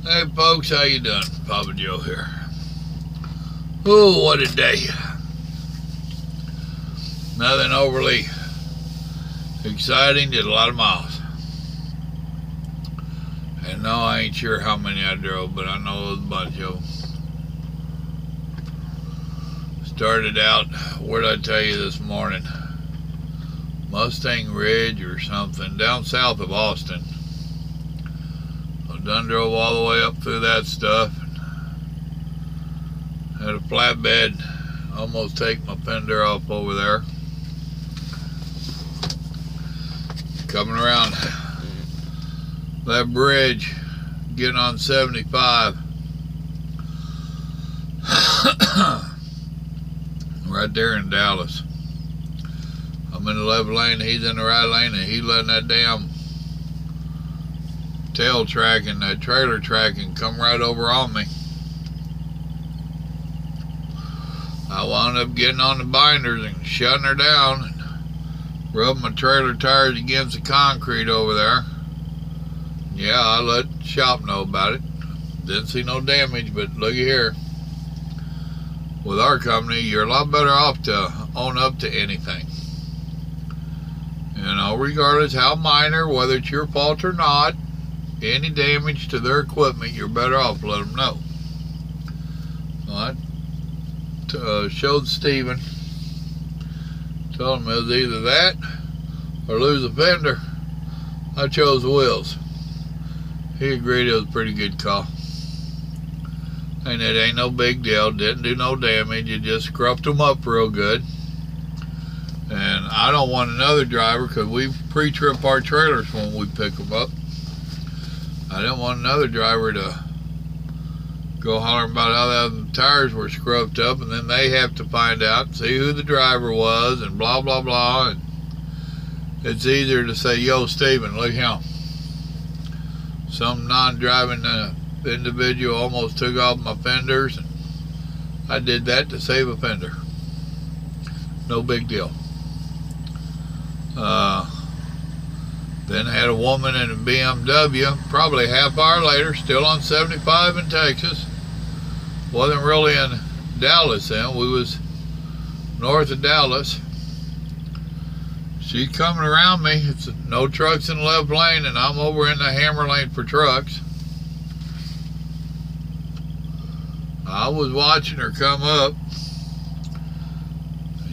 Hey folks, how you doing? Papa Joe here. Oh, what a day. Nothing overly exciting, did a lot of miles. And no, I ain't sure how many I drove, but I know it was a bunch of them. Started out, where did I tell you this morning? Mustang Ridge or something, down south of Austin. I done drove all the way up through that stuff. Had a flatbed, almost take my fender off over there. Coming around that bridge, getting on 75. Right there in Dallas. I'm in the left lane, he's in the right lane, and he's letting that damn tail track and that trailer tracking come right over on me. I wound up getting on the binders and shutting her down and rubbing my trailer tires against the concrete over there. Yeah, I let the shop know about it. Didn't see no damage, but looky here. With our company, you're a lot better off to own up to anything. You know, regardless how minor, whether it's your fault or not, any damage to their equipment, you're better off to let them know. I showed Steven, told him it was either that or lose a fender. I chose wheels. He agreed it was a pretty good call. And it ain't no big deal, didn't do no damage, it just scruffed them up real good. And I don't want another driver, because we pre-trip our trailers when we pick them up. I didn't want another driver to go hollering about how the tires were scruffed up, and then they have to find out, see who the driver was, and blah, blah, blah. And it's easier to say, yo, Steven, look here. Some non-driving individual almost took off my fenders, and I did that to save a fender. No big deal. Then had a woman in a BMW, probably a half hour later, still on 75 in Texas. Wasn't really in Dallas then, we was north of Dallas. She's coming around me, it's no trucks in the left lane, and I'm over in the hammer lane for trucks. I was watching her come up.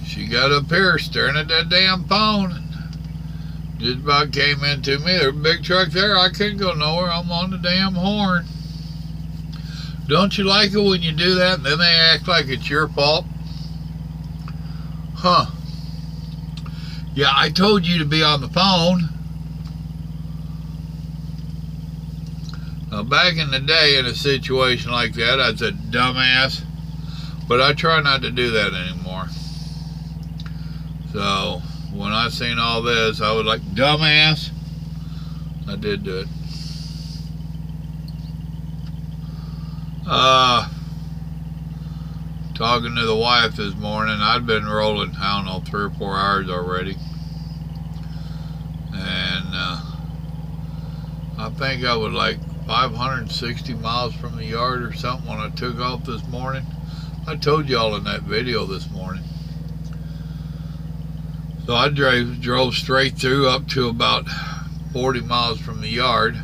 She got up here staring at that damn phone. Just about came into me. There's a big truck there. I couldn't go nowhere. I'm on the damn horn. Don't you like it when you do that and then they act like it's your fault? Huh. Yeah, I told you to be on the phone. Now, back in the day in a situation like that, I'd say, dumbass. But I try not to do that anymore. So, when I seen all this, I was like, dumbass. I did do it. Talking to the wife this morning, I'd been rolling, I don't know, 3 or 4 hours already. And I think I was like 560 miles from the yard or something when I took off this morning. I told y'all in that video this morning. So I drove straight through up to about 40 miles from the yard.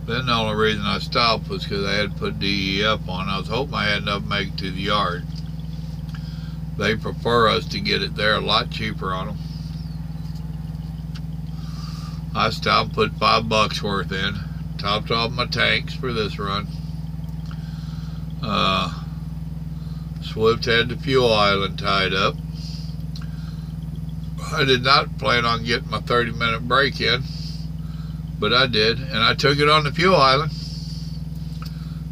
Then the only reason I stopped was because I had put DEF on. I was hoping I had enough to make it to the yard. They prefer us to get it there, a lot cheaper on them. I stopped, put $5 worth in, topped off my tanks for this run. Swift had the fuel island tied up. I did not plan on getting my 30-minute break in, but I did, and I took it on the fuel island.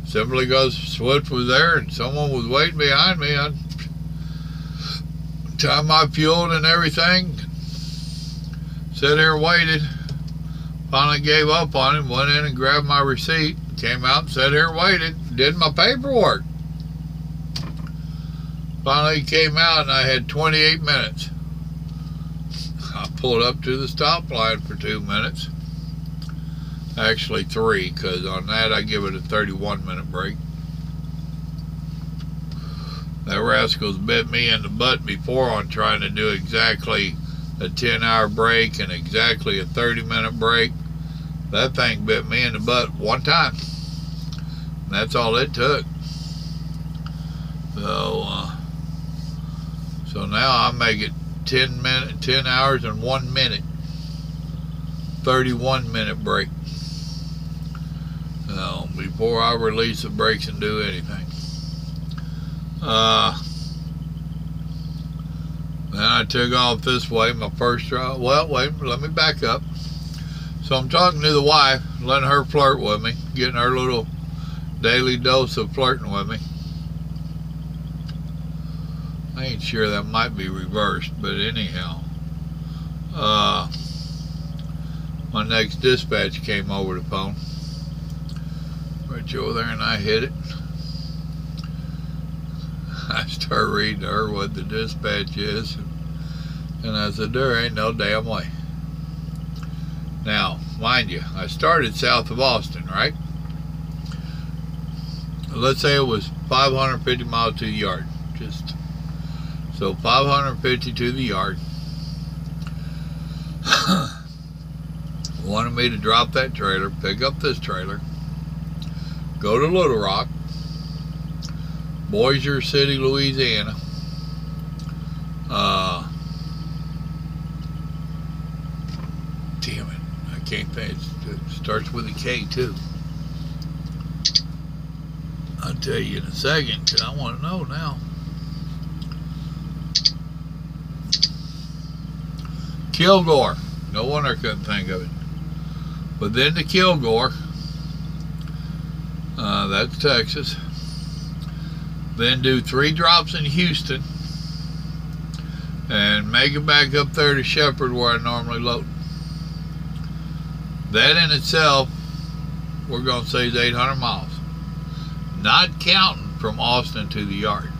Simply because Swift was there and someone was waiting behind me. I timed my fuel and everything, sat here and waited. Finally gave up on it, went in and grabbed my receipt, came out and sat here and waited, did my paperwork. Finally came out and I had 28 minutes. I pulled up to the stop line for 2 minutes. Actually 3, because on that I give it a 31-minute break. That rascal's bit me in the butt before on trying to do exactly a 10-hour break and exactly a 30-minute break. That thing bit me in the butt one time. And that's all it took. So now I make it 10 hours and 1 minute. 31-minute break. Before I release the brakes and do anything. Then I took off this way, my first drive. Well, wait, let me back up. So I'm talking to the wife, letting her flirt with me, getting her little daily dose of flirting with me. I ain't sure, that might be reversed, but anyhow. My next dispatch came over the phone. Right over there, and I hit it. I start reading to her what the dispatch is, and I said, there ain't no damn way. Now, mind you, I started south of Austin, right? Let's say it was 550 miles to the yard. So 550 to the yard. Wanted me to drop that trailer, pick up this trailer, go to Little Rock, Bossier City, Louisiana. Damn it, I can't think. It starts with a K too. I'll tell you in a second, because I want to know now. Kilgore. No wonder I couldn't think of it. But then to Kilgore. That's Texas. Then do 3 drops in Houston. And make it back up there to Shepherd where I normally load. That in itself, we're going to say is 800 miles. Not counting from Austin to the yard.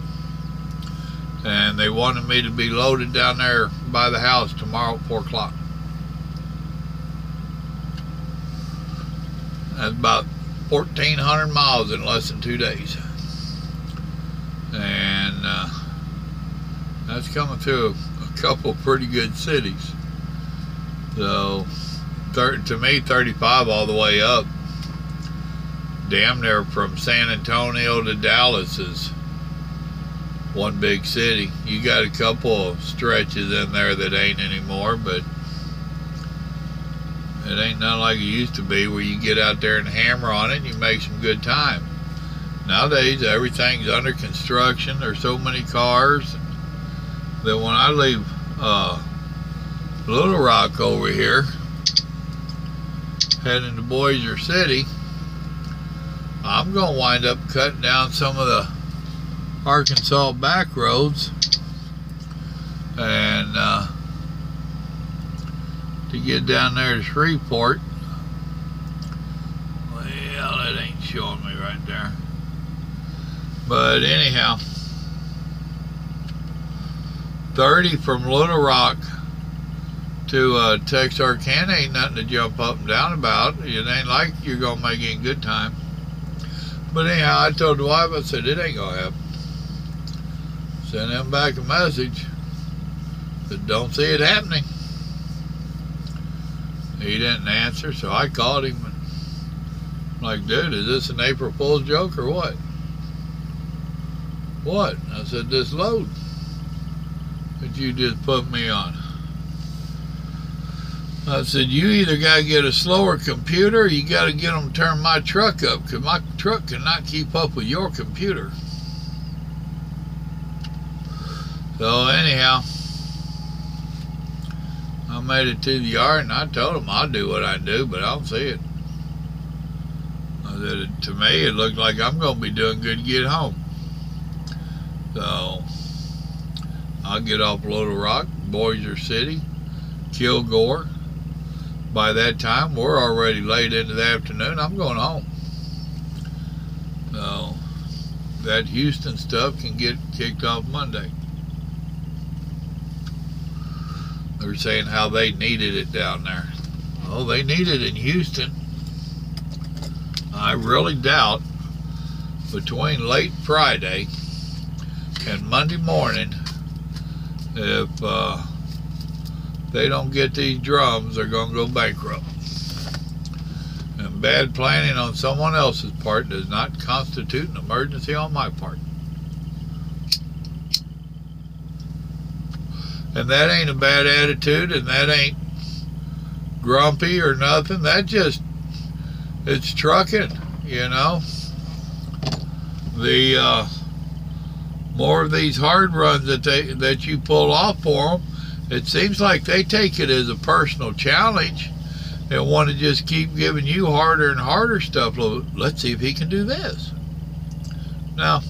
And they wanted me to be loaded down there by the house tomorrow at 4 o'clock. That's about 1,400 miles in less than 2 days. And that's coming through a couple pretty good cities. So, to me, 35 all the way up. Damn near from San Antonio to Dallas is one big city. You got a couple of stretches in there that ain't anymore, but it ain't nothing like it used to be where you get out there and hammer on it and you make some good time. Nowadays, everything's under construction. There's so many cars that when I leave Little Rock over here, heading to Bossier City, I'm going to wind up cutting down some of the Arkansas back roads and to get down there to Shreveport. Well, it ain't showing me right there. But anyhow, 30 from Little Rock to Texarkana ain't nothing to jump up and down about. It ain't like you're going to make any good time. But anyhow, I told the wife, I said, it ain't going to happen. Sent him back a message that don't see it happening. He didn't answer, so I called him. And I'm like, dude, is this an April Fool's joke or what? What? I said, this load that you just put me on. I said, you either got to get a slower computer or you got to get them to turn my truck up, because my truck cannot keep up with your computer. So anyhow, I made it to the yard and I told him I'll do what I do, but I don't see it. I said, to me, it looked like I'm going to be doing good to get home. So I'll get off Little Rock, Bossier City, Kilgore. By that time, we're already late into the afternoon. I'm going home. So that Houston stuff can get kicked off Monday. They're saying how they needed it down there. Oh, they need it in Houston. I really doubt between late Friday and Monday morning, if they don't get these drums, they're going to go bankrupt. And bad planning on someone else's part does not constitute an emergency on my part. And that ain't a bad attitude, and that ain't grumpy or nothing. That just, it's trucking, you know. The more of these hard runs that you pull off for them, it seems like they take it as a personal challenge and want to just keep giving you harder and harder stuff. Let's see if he can do this. No.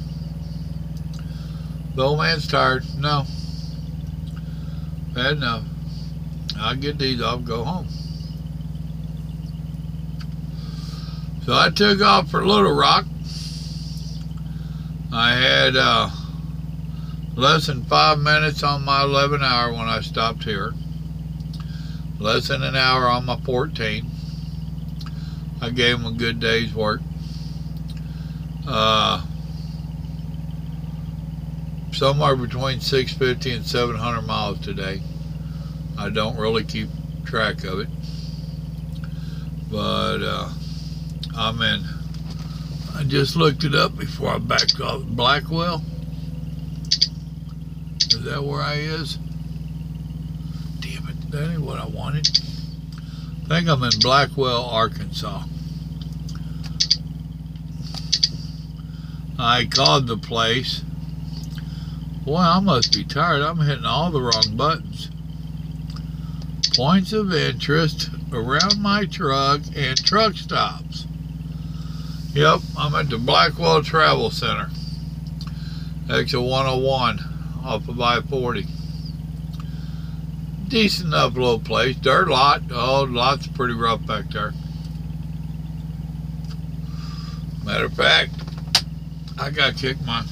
The old man's tired. No. Bad enough. I'll get these off, go home. So I took off for Little Rock. I had less than 5 minutes on my 11 hour when I stopped here. Less than an hour on my 14. I gave them a good day's work. Somewhere between 650 and 700 miles today. I don't really keep track of it. But I'm in. I just looked it up before I backed off. Blackwell? Is that where I is? Damn it, that ain't what I wanted. I think I'm in Blackwell, Arkansas. I called the place. Boy, I must be tired. I'm hitting all the wrong buttons. Points of interest around my truck and truck stops. Yep, I'm at the Blackwell Travel Center. Exit 101 off of I-40. Decent enough little place. Dirt lot. Oh, lots pretty rough back there. Matter of fact, I got to kick my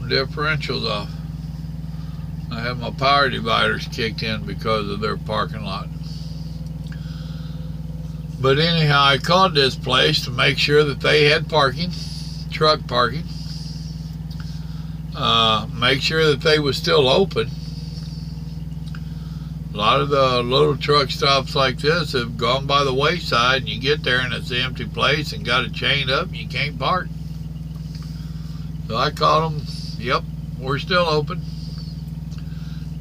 differentials off. I have my power dividers kicked in because of their parking lot. But anyhow, I called this place to make sure that they had parking, truck parking. Make sure that they was still open. A lot of the little truck stops like this have gone by the wayside, and you get there and it's an empty place and got it chained up and you can't park. So I called them. Yep, we're still open.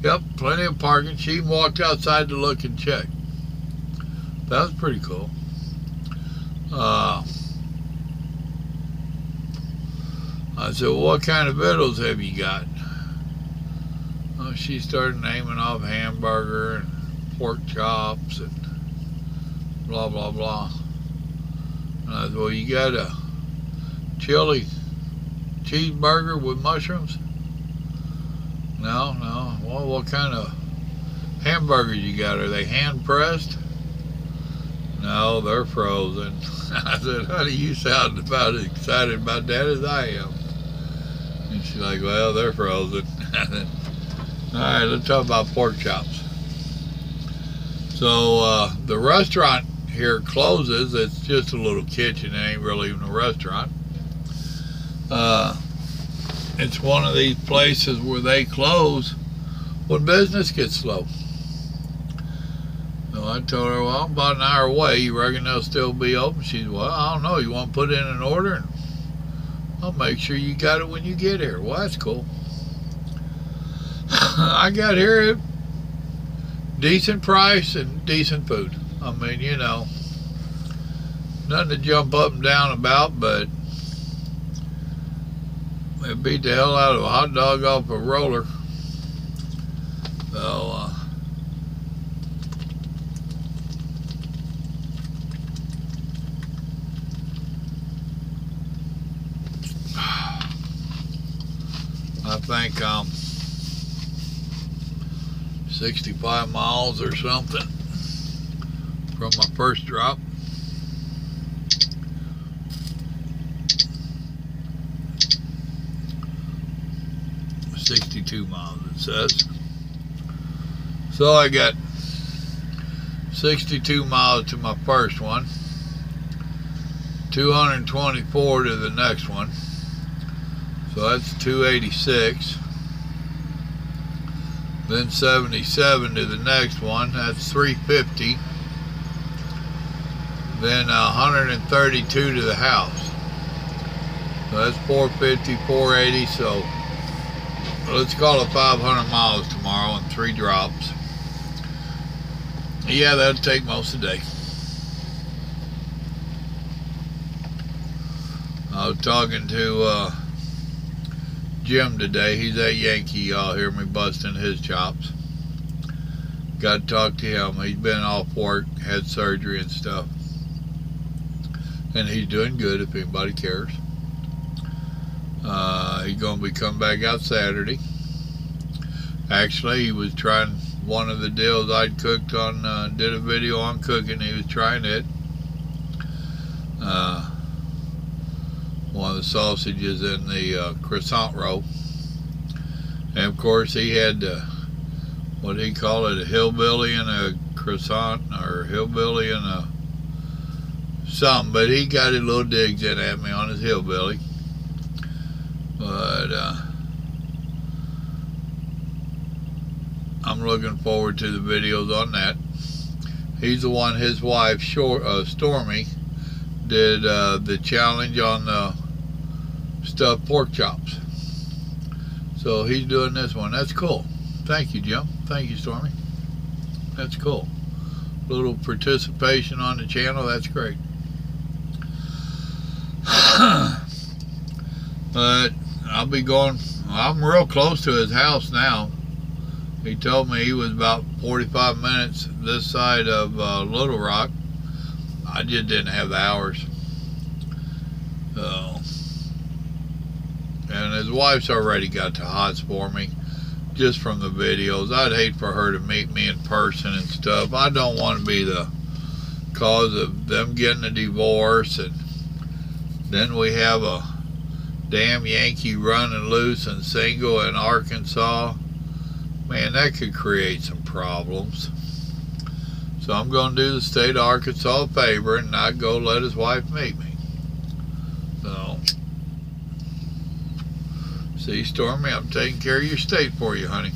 Yep, plenty of parking. She even walked outside to look and check. That was pretty cool. I said, well, what kind of victuals have you got? Well, she started naming off hamburger and pork chops and blah, blah, blah. And I said, well, you got a chili cheeseburger with mushrooms? No, no. Well, what kind of hamburgers you got? Are they hand pressed? No, they're frozen. I said, honey, you sound about as excited about that as I am. And she's like, well, they're frozen. I said, all right, let's talk about pork chops. So the restaurant here closes. It's just a little kitchen. It ain't really even a restaurant. It's one of these places where they close when business gets slow. So I told her, well, I'm about an hour away. You reckon they'll still be open? She said, well, I don't know. You want to put in an order? And I'll make sure you got it when you get here. Well, that's cool. I got here at decent price and decent food. I mean, you know, nothing to jump up and down about, but it beat the hell out of a hot dog off a roller. So, I think I'm 65 miles or something from my first drop. $62 miles, it says. So I got 62 miles to my first one, 224 to the next one, so that's 286. Then 77 to the next one, that's 350. Then 132 to the house, so that's 450, 480. So let's call it 500 miles tomorrow and 3 drops. Yeah, that'll take most of the day. I was talking to Jim today. He's at Yankee. Y'all hear me busting his chops. Got to talk to him. He's been off work, had surgery and stuff. And he's doing good if anybody cares. He's going to be coming back out Saturday. Actually, he was trying one of the deals I'd cooked on, did a video on cooking. He was trying it. One of the sausages in the croissant roll. And of course he had, what do you call it, a hillbilly and a croissant, or hillbilly and a something, but he got his little digs in at me on his hillbilly. But I'm looking forward to the videos on that. He's the one, his wife Stormy did the challenge on the stuffed pork chops, so he's doing this one. That's cool. Thank you, Jim. Thank you, Stormy. That's cool. Little participation on the channel. That's great. But I'll be going, I'm real close to his house now. He told me he was about 45 minutes this side of Little Rock. I just didn't have the hours. So, and his wife's already got the hots for me, just from the videos. I'd hate for her to meet me in person and stuff. I don't want to be the cause of them getting a divorce, and then we have a damn Yankee running loose and single in Arkansas. Man, that could create some problems. So I'm going to do the state of Arkansas a favor and not go let his wife meet me. So, see, Stormy, I'm taking care of your state for you, honey.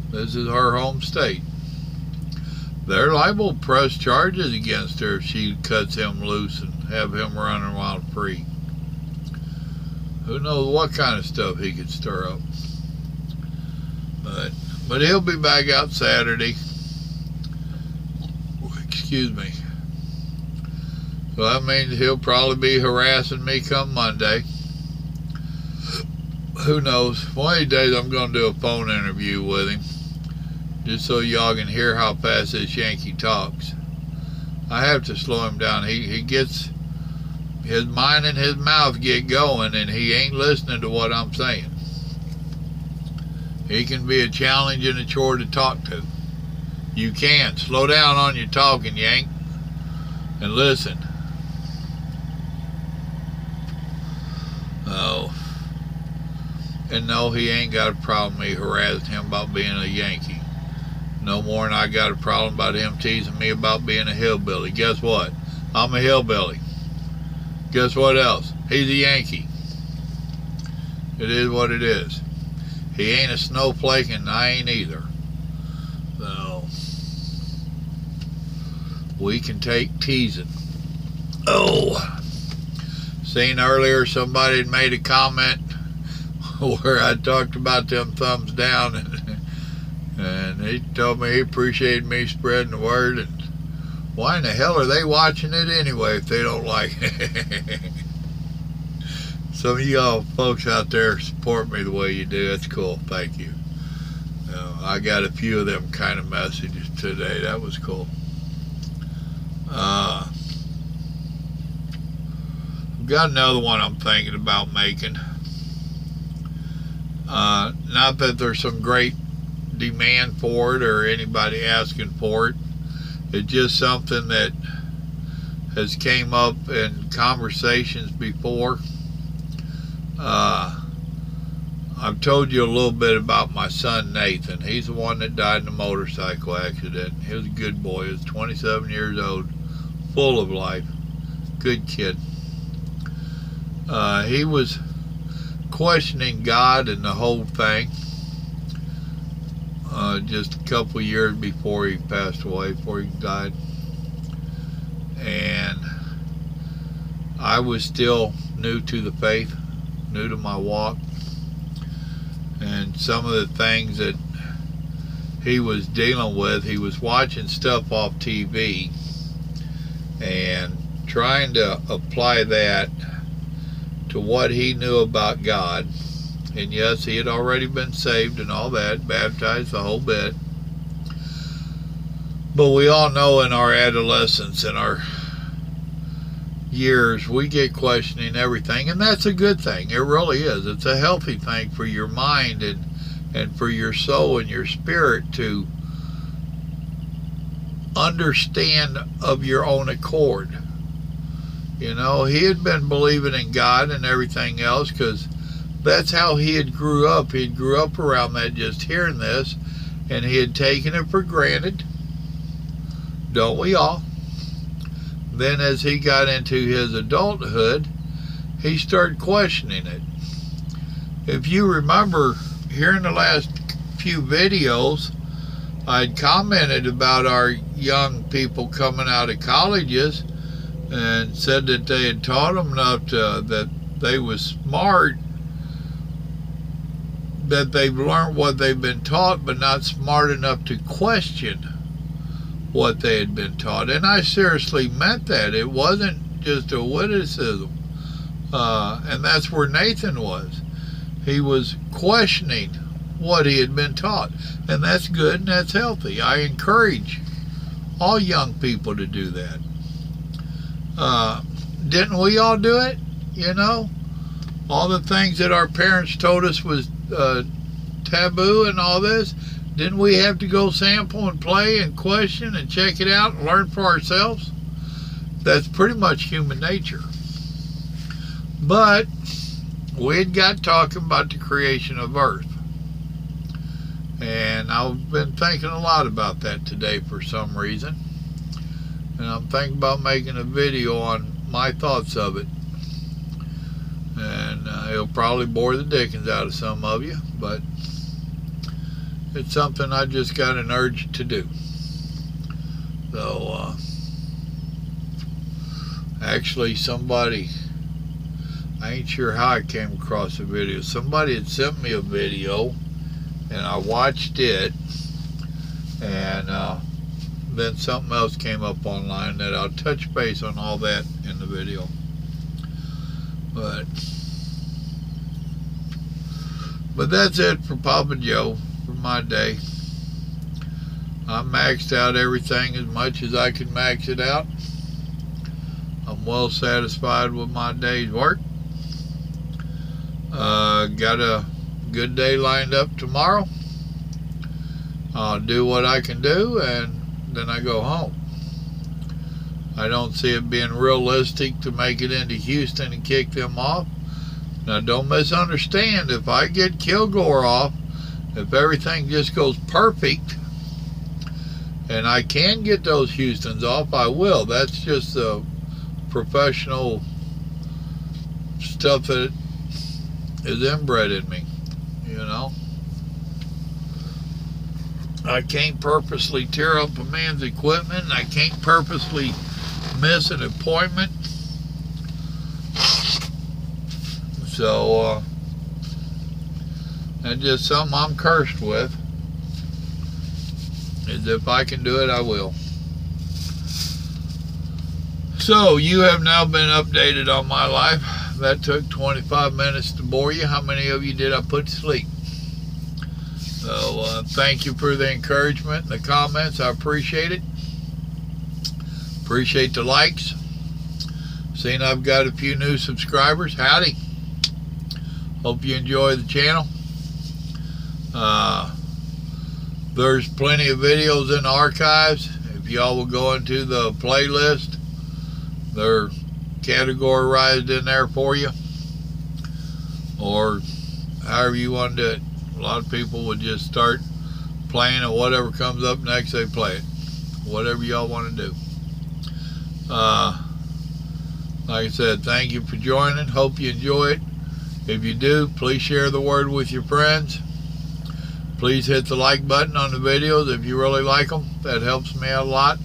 This is her home state. They're liable to press charges against her if she cuts him loose and have him running wild free. Who knows what kind of stuff he could stir up. But he'll be back out Saturday. Excuse me. So that means he'll probably be harassing me come Monday. Who knows? One of these days I'm going to do a phone interview with him, just so y'all can hear how fast this Yankee talks. I have to slow him down. He gets, his mind and his mouth get going, and he ain't listening to what I'm saying. He can be a challenge and a chore to talk to. You can. Slow down on your talking, Yank, and listen. Oh. And no, he ain't got a problem me harassing him about being a Yankee. No more than I got a problem about him teasing me about being a hillbilly. Guess what? I'm a hillbilly. Guess what else? He's a Yankee. It is what it is. He ain't a snowflake, and I ain't either. So, we can take teasing. Oh, seen earlier somebody had made a comment where I talked about them thumbs down, and he told me he appreciated me spreading the word, and why in the hell are they watching it anyway if they don't like it? Some of y'all folks out there support me the way you do. That's cool. Thank you. I got a few of them kind of messages today. That was cool. I've got another one I'm thinking about making. Not that there's some great demand for it or anybody asking for it. It's just something that has came up in conversations before. I've told you a little bit about my son Nathan. He's the one that died in a motorcycle accident. He was a good boy. He was 27 years old, full of life, good kid. He was questioning God and the whole thing just a couple years before he passed away, before he died. And I was still new to the faith, new to my walk. And some of the things that he was dealing with, he was watching stuff off TV and trying to apply that to what he knew about God. And yes, he had already been saved and all that, baptized, the whole bit. But we all know in our adolescence, in our years, we get questioning everything, and that's a good thing. It really is. It's a healthy thing for your mind and for your soul and your spirit to understand of your own accord. You know, he had been believing in God and everything else because that's how he had grew up. He had grew up around that, just hearing this, and he had taken it for granted. Don't we all? Then as he got into his adulthood, he started questioning it. If you remember, here in the last few videos, I'd commented about our young people coming out of colleges and said that they had taught them enough that they was smart, that they've learned what they've been taught, but not smart enough to question what they had been taught. And I seriously meant that. It wasn't just a witticism. And that's where Nathan was. He was questioning what he had been taught. And that's good and that's healthy. I encourage all young people to do that. Didn't we all do it? You know? All the things that our parents told us was taboo and all this. Didn't we have to go sample and play and question and check it out and learn for ourselves? That's pretty much human nature. But we had got talking about the creation of Earth. And I've been thinking a lot about that today for some reason. And I'm thinking about making a video on my thoughts of it. And it'll probably bore the dickens out of some of you, but it's something I just got an urge to do. So, actually somebody, I ain't sure how I came across the video. Somebody had sent me a video and I watched it, and then something else came up online that I'll touch base on all that in the video. But that's it for Papa Joe for my day. I maxed out everything as much as I could max it out. I'm well satisfied with my day's work. Got a good day lined up tomorrow. I'll do what I can do and then I go home. I don't see it being realistic to make it into Houston and kick them off. Now don't misunderstand, if I get Kilgore off, if everything just goes perfect, and I can get those Houstons off, I will. That's just the professional stuff that is inbred in me, you know. I can't purposely tear up a man's equipment, and I can't purposely miss an appointment. So, that's just something I'm cursed with. Is if I can do it, I will. So, you have now been updated on my life. That took 25 minutes to bore you. How many of you did I put to sleep? So, thank you for the encouragement and the comments. I appreciate it. Appreciate the likes. Seeing I've got a few new subscribers. Howdy. Hope you enjoy the channel. There's plenty of videos in the archives. If y'all will go into the playlist, they're categorized in there for you. Or however you want to do it. A lot of people would just start playing, and whatever comes up next, they play it. Whatever y'all want to do. Like I said, thank you for joining. Hope you enjoy it. If you do, please share the word with your friends. Please hit the like button on the videos if you really like them. That helps me out a lot.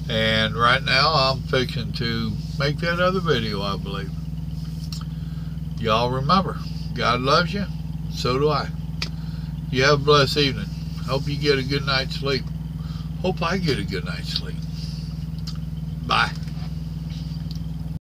And right now, I'm fixing to make that other video, I believe. Y'all remember, God loves you. So do I. You have a blessed evening. Hope you get a good night's sleep. Hope I get a good night's sleep. Bye.